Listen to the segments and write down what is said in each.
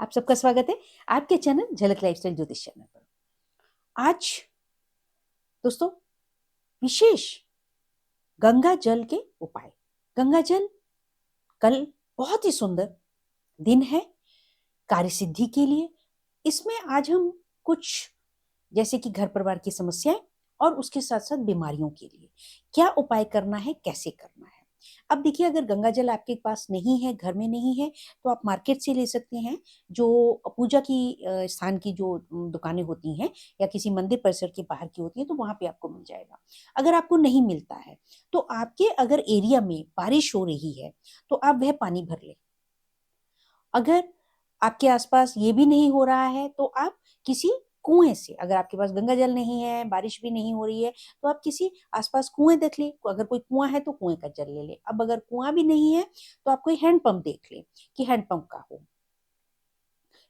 आप सबका स्वागत है आपके चैनल झलक लाइफस्टाइल ज्योतिष चैनल पर। आज दोस्तों विशेष गंगा जल के उपाय। गंगा जल कल बहुत ही सुंदर दिन है कार्य सिद्धि के लिए। इसमें आज हम कुछ जैसे कि घर परिवार की समस्याएं और उसके साथ साथ बीमारियों के लिए क्या उपाय करना है, कैसे करना है। अब देखिए, अगर गंगा जल आपके पास नहीं है, घर में नहीं है, तो आप मार्केट से ले सकते हैं। जो पूजा की स्थान की जो दुकानें होती हैं या किसी मंदिर परिसर के बाहर की होती है, तो वहां पे आपको मिल जाएगा। अगर आपको नहीं मिलता है तो आपके अगर एरिया में बारिश हो रही है तो आप वह पानी भर ले। अगर आपके आसपास ये भी नहीं हो रहा है तो आप किसी कुएं से, अगर आपके पास गंगा जल नहीं है, बारिश भी नहीं हो रही है, तो आप किसी आसपास कुएं देख ले। अगर कोई कुआं है तो कुएं का जल ले ले। अब अगर कुआं भी नहीं है तो आप कोई हैंडपंप देख ले कि हैंडपंप का हो,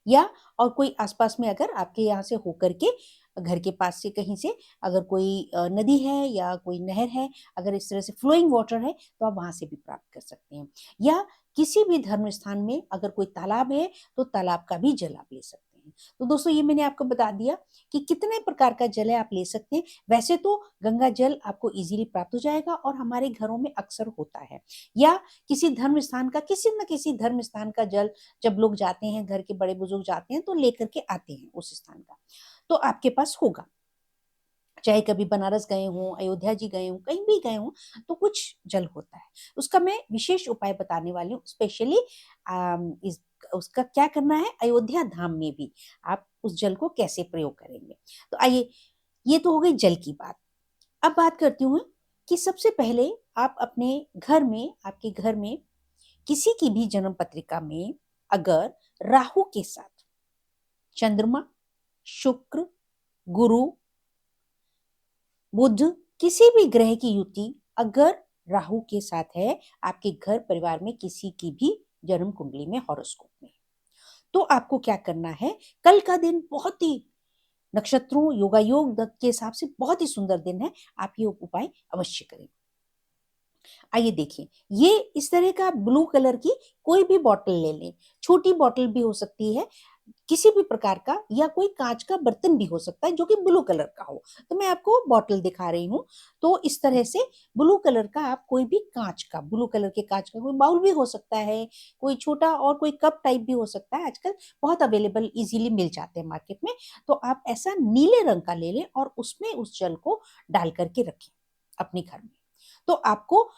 या और कोई आसपास में अगर आपके यहाँ से होकर के घर के पास से कहीं से अगर कोई नदी है या कोई नहर है, अगर इस तरह से फ्लोइंग वाटर है तो आप वहां से भी प्राप्त कर सकते हैं। या किसी भी धर्म स्थान में अगर कोई तालाब है तो तालाब का भी जल आप ले सकते हैं। तो दोस्तों, ये मैंने आपको बता दिया कि कितने प्रकार का जल है आप ले सकते हैं। वैसे तो गंगा जल आपको इजीली प्राप्त हो जाएगा और हमारे घरों में अक्सर होता है। या किसी धर्म स्थान का, किसी न किसी धर्म स्थान का जल जब लोग जाते हैं, घर के बड़े बुजुर्ग जाते हैं तो लेकर के आते हैं उस स्थान का, तो आपके पास होगा। चाहे कभी बनारस गए हों, अयोध्या जी गए हों, कहीं भी गए हों, तो कुछ जल होता है। उसका मैं विशेष उपाय बताने वाली हूँ। स्पेशली इस उसका क्या करना है, अयोध्या धाम में भी आप उस जल को कैसे प्रयोग करेंगे। तो आइए, ये तो हो गई जल की बात। अब बात करती हूँ कि सबसे पहले आप अपने घर में, आपके घर में किसी की भी जन्म पत्रिका में अगर राहु के साथ चंद्रमा, शुक्र, गुरु, बुध, किसी भी ग्रह की युति अगर राहु के साथ है आपके घर परिवार में, किसी की भी जन्म कुंडली में, हॉरोस्कोप में, तो आपको क्या करना है। कल का दिन बहुत ही नक्षत्रों, योगा योग के हिसाब से बहुत ही सुंदर दिन है। आप ये उपाय अवश्य करें। आइए देखिए, ये इस तरह का ब्लू कलर की कोई भी बॉटल ले लें। छोटी बॉटल भी हो सकती है किसी भी प्रकार का, या कोई कांच का बर्तन भी हो सकता है जो कि ब्लू कलर का हो। तो मैं आपको बॉटल दिखा रही हूँ। तो इस तरह से ब्लू कलर का आप कोई भी कांच का, ब्लू कलर के कांच का कोई बाउल भी हो सकता है, कोई छोटा और कोई कप टाइप भी हो सकता है। आजकल बहुत अवेलेबल इजीली मिल जाते हैं मार्केट में। तो आप ऐसा नीले रंग का ले लें और उसमें उस जल को डाल करके रखें अपने घर में। तो आपको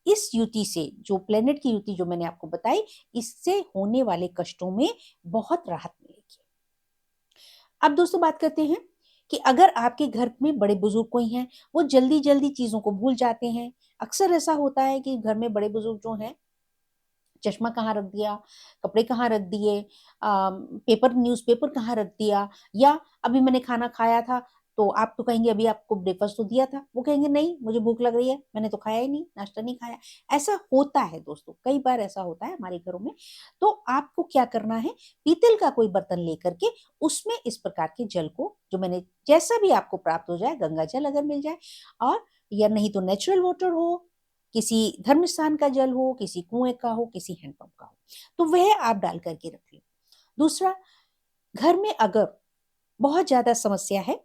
इस युति से, जो प्लेनेट की युति जो मैंने आपको बताई, इससे होने वाले कष्टों में बहुत राहत मिलेगी। अब दोस्तों बात करते हैं कि अगर आपके घर में बड़े बुजुर्ग कोई हैं, वो जल्दी जल्दी चीजों को भूल जाते हैं। अक्सर ऐसा होता है कि घर में बड़े बुजुर्ग जो हैं, चश्मा कहाँ रख दिया, कपड़े कहाँ रख दिए, पेपर, न्यूज़पेपर कहाँ रख दिया, या अभी मैंने खाना खाया था, तो आप तो कहेंगे अभी आपको ब्रेकफास्ट तो दिया था, वो कहेंगे नहीं मुझे भूख लग रही है, मैंने तो खाया ही नहीं, नाश्ता नहीं खाया। ऐसा होता है दोस्तों, कई बार ऐसा होता है हमारे घरों में। तो आपको क्या करना है, पीतल का कोई बर्तन लेकर के उसमें इस प्रकार के जल को, जो मैंने, जैसा भी आपको प्राप्त हो जाए, गंगा जल अगर मिल जाए, और या नहीं तो नेचुरल वाटर हो, किसी धर्म स्थान का जल हो, किसी कुएं का हो, किसी हैंडपंप का हो, तो वह आप डाल करके रख लें। दूसरा, घर में अगर बहुत ज्यादा समस्या है,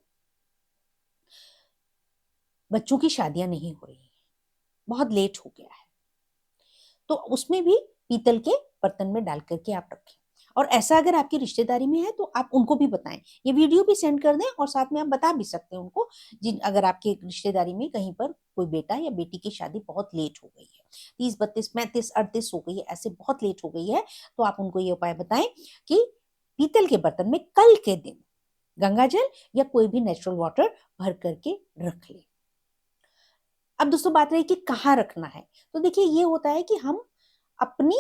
बच्चों की शादियां नहीं हो रही है, बहुत लेट हो गया है, तो उसमें भी पीतल के बर्तन में डाल करके आप रखें। और ऐसा अगर आपकी रिश्तेदारी में है तो आप उनको भी बताएं, ये वीडियो भी सेंड कर दें, और साथ में आप बता भी सकते हैं उनको, जिन अगर आपकी रिश्तेदारी में कहीं पर कोई बेटा या बेटी की शादी बहुत लेट हो गई है, 30, 32, 35, 38 हो गई है, ऐसे बहुत लेट हो गई है, तो आप उनको ये उपाय बताएं कि पीतल के बर्तन में कल के दिन गंगा जल या कोई भी नेचुरल वाटर भर करके रख ले। अब दोस्तों बात रही कि कहाँ रखना है। तो देखिए, ये होता है कि हम अपनी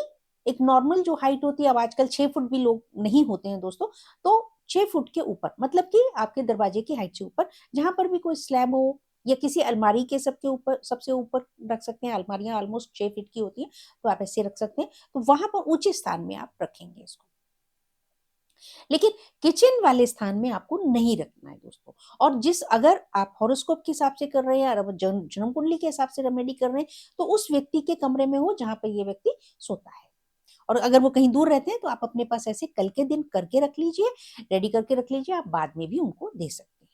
एक नॉर्मल जो हाइट होती है, अब आजकल 6 फुट भी लोग नहीं होते हैं दोस्तों, तो 6 फुट के ऊपर, मतलब कि आपके दरवाजे की हाइट से ऊपर, जहां पर भी कोई स्लैब हो, या किसी अलमारी के सबके ऊपर, सबसे ऊपर रख सकते हैं। अलमारियां ऑलमोस्ट 6 फीट की होती हैं, तो आप ऐसे रख सकते हैं। तो वहां पर ऊंचे स्थान में आप रखेंगे इसको, लेकिन किचन वाले स्थान में आपको नहीं रखना है दोस्तों। और जिस, अगर आप हॉरोस्कोप के हिसाब से कर रहे हैं और जन्म कुंडली के हिसाब से रेमेडी कर रहे हैं, तो उस व्यक्ति के कमरे में हो जहां पर ये व्यक्ति सोता है। और अगर वो कहीं दूर रहते हैं तो आप अपने पास ऐसे कल के दिन करके रख लीजिए, रेडी करके रख लीजिए, आप बाद में भी उनको दे सकते हैं।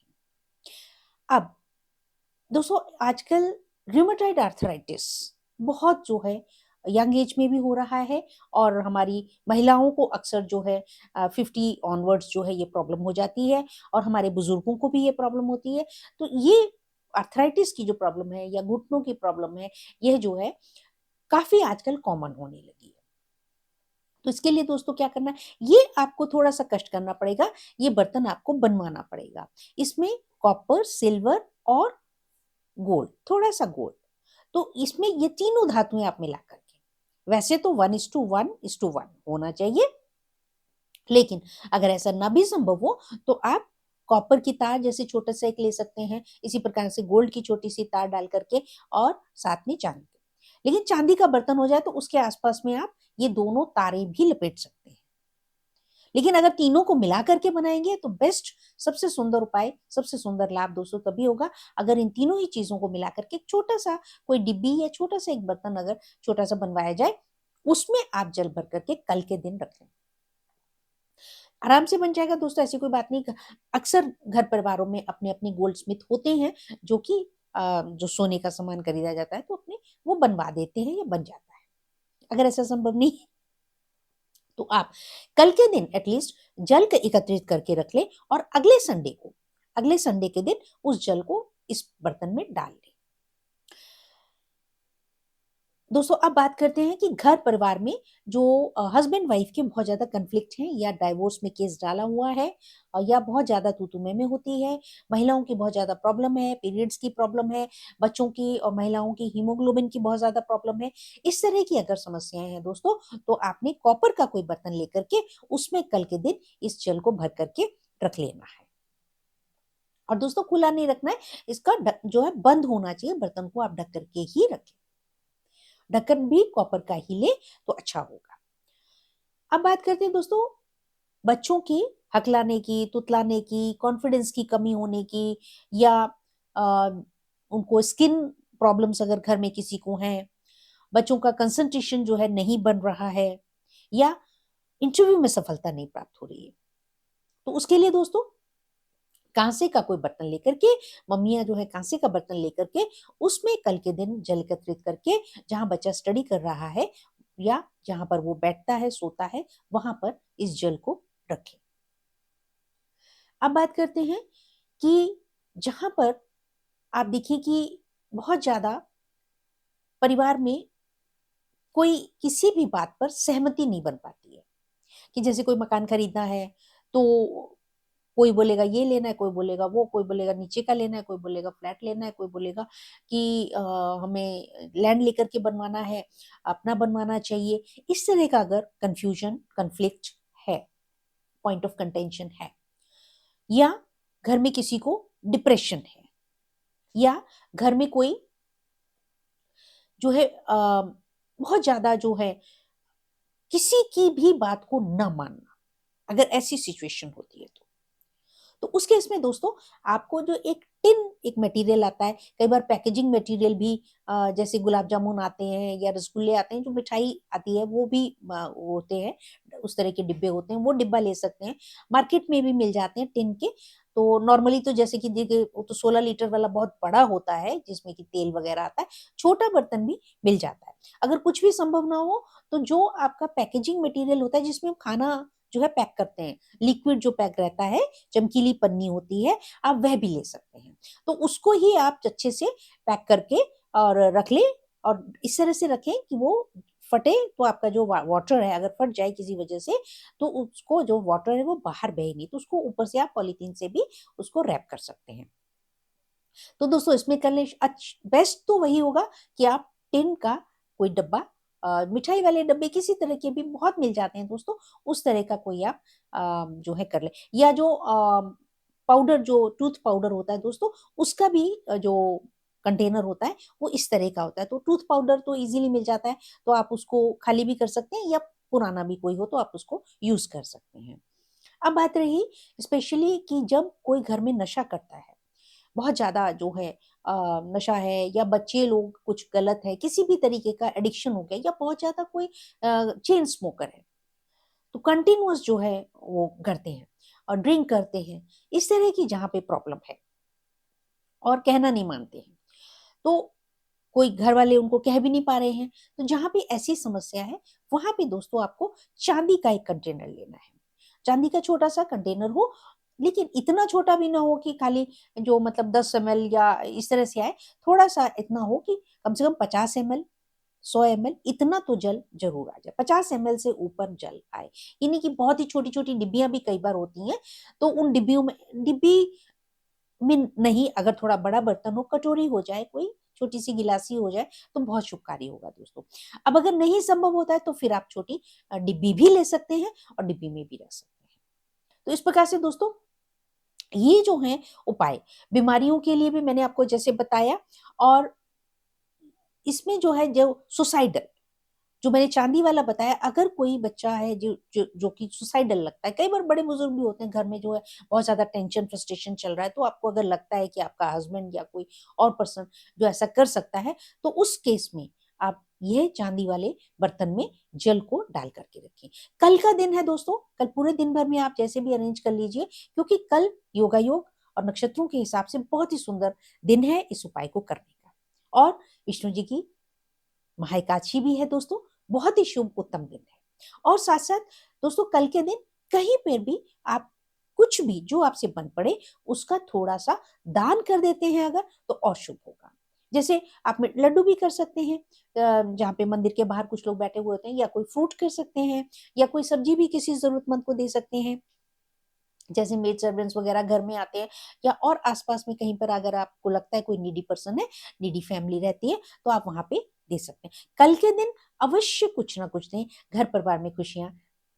अब दोस्तों आजकल रूमेटॉइड आर्थराइटिस बहुत जो है यंग एज में भी हो रहा है, और हमारी महिलाओं को अक्सर जो है 50 ऑनवर्ड्स जो है ये प्रॉब्लम हो जाती है, और हमारे बुजुर्गों को भी ये प्रॉब्लम होती है। तो ये आर्थराइटिस की जो प्रॉब्लम है या घुटनों की प्रॉब्लम है, यह जो है काफी आजकल कॉमन होने लगी है। तो इसके लिए दोस्तों क्या करना है, ये आपको थोड़ा सा कष्ट करना पड़ेगा, ये बर्तन आपको बनवाना पड़ेगा। इसमें कॉपर, सिल्वर और गोल्ड, थोड़ा सा गोल्ड, तो इसमें ये तीनों धातुएं आप मिला करके, वैसे तो 1:1:1 होना चाहिए, लेकिन अगर ऐसा ना भी संभव हो तो आप कॉपर की तार जैसे छोटा सा एक ले सकते हैं, इसी प्रकार से गोल्ड की छोटी सी तार डाल करके, और साथ में चांदी। लेकिन चांदी का बर्तन हो जाए तो उसके आसपास में आप ये दोनों तारें भी लपेट सकते हैं। लेकिन अगर तीनों को मिला करके बनाएंगे तो बेस्ट, सबसे सुंदर उपाय, सबसे सुंदर लाभ दोस्तों तभी होगा अगर इन तीनों ही चीजों को मिला करके छोटा सा कोई डिब्बी या छोटा सा एक बर्तन अगर छोटा सा बनवाया जाए, उसमें आप जल भर करके कल के दिन रख लें, आराम से बन जाएगा दोस्तों, ऐसी कोई बात नहीं। अक्सर घर परिवारों में अपने अपने गोल्ड स्मिथ होते हैं, जो कि जो सोने का सामान खरीदा जाता है तो अपने वो बनवा देते हैं या बन जाता है। अगर ऐसा संभव नहीं तो आप कल के दिन एटलीस्ट जल को एकत्रित करके रख लें, और अगले संडे के दिन उस जल को इस बर्तन में डाल लें। दोस्तों अब बात करते हैं कि घर परिवार में जो हस्बैंड वाइफ के बहुत ज्यादा कन्फ्लिक्ट हैं, या डाइवोर्स में केस डाला हुआ है, या बहुत ज्यादा तू में होती है, महिलाओं की बहुत ज्यादा प्रॉब्लम है, पीरियड्स की प्रॉब्लम है, बच्चों की और महिलाओं की हीमोग्लोबिन की बहुत ज्यादा प्रॉब्लम है, इस तरह की अगर समस्याएं हैं दोस्तों, तो आपने कॉपर का कोई बर्तन लेकर के उसमें कल के दिन इस जल को भर करके रख लेना है। और दोस्तों खुला नहीं रखना है, इसका जो है बंद होना चाहिए, बर्तन को आप ढक करके ही रखें, ढक्कन भी कॉपर का ही ले तो अच्छा होगा। अब बात करते हैं दोस्तों बच्चों की हकलाने की, तुतलाने की, कॉन्फिडेंस की कमी होने की, या आ, उनको स्किन प्रॉब्लम्स अगर घर में किसी को हैं, बच्चों का कंसंट्रेशन जो है नहीं बन रहा है, या इंटरव्यू में सफलता नहीं प्राप्त हो रही है, तो उसके लिए दोस्तों कांसे का कोई बर्तन लेकर के, मम्मियां जो है कांसे का बर्तन लेकर के उसमें कल के दिन जल एकत्रित करके, जहां बच्चा स्टडी कर रहा है या जहां पर वो बैठता है सोता है, वहां पर इस जल को रखें। अब बात करते हैं कि जहां पर आप देखिए कि बहुत ज्यादा परिवार में कोई किसी भी बात पर सहमति नहीं बन पाती है, कि जैसे कोई मकान खरीदना है तो कोई बोलेगा ये लेना है, कोई बोलेगा वो, कोई बोलेगा नीचे का लेना है, कोई बोलेगा फ्लैट लेना है, कोई बोलेगा कि हमें लैंड लेकर के बनवाना है, अपना बनवाना चाहिए। इस तरह का अगर कंफ्यूजन, कन्फ्लिक्ट है, पॉइंट ऑफ कंटेंशन है, या घर में किसी को डिप्रेशन है, या घर में कोई जो है बहुत ज्यादा जो है किसी की भी बात को न मानना, अगर ऐसी सिचुएशन होती है तो उस केस में दोस्तों आपको जो एक टिन एक मटेरियल आता है, कई बार पैकेजिंग मटेरियल भी जैसे गुलाब जामुन आते हैं या रसगुल्ले आते हैं, जो मिठाई आती है वो भी वो होते हैं, उस तरह के डिब्बे होते हैं, वो डिब्बा ले सकते हैं, मार्केट में भी मिल जाते हैं टिन के। तो नॉर्मली तो जैसे कि देखिए वो तो 16 लीटर वाला बहुत बड़ा होता है जिसमें कि तेल वगैरह आता है, छोटा बर्तन भी मिल जाता है। अगर कुछ भी संभव ना हो तो जो आपका पैकेजिंग मटेरियल होता है जिसमें हम खाना जो है पैक करते हैं, लिक्विड जो पैक रहता है, चमकीली पन्नी होती है, आप वह भी ले सकते हैं। तो उसको ही आप अच्छे से पैक करके और रख लें, और इस तरह से रखें कि वो फटे तो आपका जो वाटर है अगर फट जाए किसी वजह से, तो उसको जो वाटर है वो बाहर बहे नहीं, तो उसको ऊपर से आप पॉलीथीन से भी उसको रैप कर सकते हैं। तो दोस्तों इसमें कर ले बेस्ट तो वही होगा कि आप टिन का कोई डब्बा, मिठाई वाले डब्बे किसी तरह के भी बहुत मिल जाते हैं दोस्तों, उस तरह का कोई आप जो है कर ले, या जो पाउडर जो टूथ पाउडर होता है दोस्तों, उसका भी जो कंटेनर होता है वो इस तरह का होता है, तो टूथ पाउडर तो इजीली मिल जाता है, तो आप उसको खाली भी कर सकते हैं, या पुराना भी कोई हो तो आप उसको यूज कर सकते हैं। अब बात रही स्पेशली कि जब कोई घर में नशा करता है, बहुत ज्यादा जो है नशा है या बच्चे लोग कुछ गलत है, किसी भी तरीके का एडिक्शन हो गया या बहुत ज्यादा कोई चेन स्मोकर है, तो कंटिन्यूअस जो है वो करते हैं और ड्रिंक करते हैं, इस तरह की जहाँ पे प्रॉब्लम है और कहना नहीं मानते हैं, तो कोई घर वाले उनको कह भी नहीं पा रहे हैं, तो जहाँ पे ऐसी समस्या है वहां पे दोस्तों आपको चांदी का एक कंटेनर लेना है। चांदी का छोटा सा कंटेनर हो, लेकिन इतना छोटा भी ना हो कि खाली जो मतलब 10 ml या इस तरह से आए, थोड़ा सा इतना हो कि कम से कम 50 ml 100 ml इतना तो जल जरूर आ जाए, 50 ml से ऊपर जल आए। यानी कि बहुत ही छोटी छोटी डिब्बियां भी कई बार होती हैं, तो उन डिब्बी में नहीं, अगर थोड़ा बड़ा बर्तन हो, कटोरी हो जाए, कोई छोटी सी गिलासी हो जाए, तो बहुत शुभकारी होगा दोस्तों। अब अगर नहीं संभव होता है तो फिर आप छोटी डिब्बी भी ले सकते हैं और डिब्बी में भी रख सकते हैं। तो इस प्रकार से दोस्तों ये जो है उपाय बीमारियों के लिए भी मैंने आपको जैसे बताया, और इसमें जो है जो सुसाइडल, जो मैंने चांदी वाला बताया, अगर कोई बच्चा है जो कि सुसाइडल लगता है, कई बार बड़े बुजुर्ग भी होते हैं घर में, जो है बहुत ज्यादा टेंशन फ्रस्ट्रेशन चल रहा है, तो आपको अगर लगता है कि आपका हस्बैंड या कोई और पर्सन जो ऐसा कर सकता है, तो उस केस में आप ये चांदी वाले बर्तन में जल को डाल करके रखें। कल का दिन है दोस्तों, कल पूरे दिन भर में आप जैसे भी अरेंज कर लीजिए, क्योंकि कल योगा योग और नक्षत्रों के हिसाब से बहुत ही सुंदर दिन है इस उपाय को करने का। और विष्णु जी की महाएकादशी भी है दोस्तों, बहुत ही शुभ उत्तम दिन है। और साथ साथ दोस्तों कल के दिन कहीं पर भी आप कुछ भी जो आपसे बन पड़े उसका थोड़ा सा दान कर देते हैं अगर, तो और शुभ होगा। जैसे आप लड्डू भी कर सकते हैं, जहाँ पे मंदिर के बाहर कुछ लोग बैठे हुए होते हैं, या कोई फ्रूट कर सकते हैं, या कोई सब्जी भी किसी जरूरतमंद को दे सकते हैं, जैसे मेड सर्वेंट्स वगैरह घर में आते हैं, या और आसपास में कहीं पर अगर आपको लगता है कोई नीडी पर्सन है, नीडी फैमिली रहती है, तो आप वहां पे दे सकते हैं। कल के दिन अवश्य कुछ ना कुछ दें, घर परिवार में खुशियां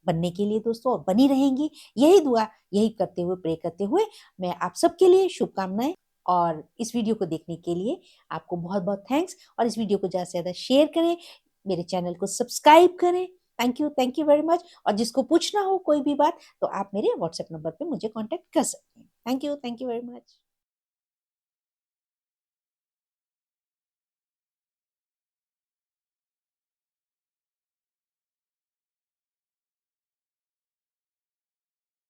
बनने के लिए दोस्तों, और बनी रहेंगी। यही दुआ, यही करते हुए, प्रे करते हुए मैं आप सबके लिए शुभकामनाएं, और इस वीडियो को देखने के लिए आपको बहुत बहुत थैंक्स। और इस वीडियो को ज्यादा से ज्यादा शेयर करें, मेरे चैनल को सब्सक्राइब करें। Thank you very much. और जिसको पूछना हो कोई भी बात, तो आप मेरे व्हाट्सएप नंबर पे मुझे कांटेक्ट कर सकते हैं। Thank you very much.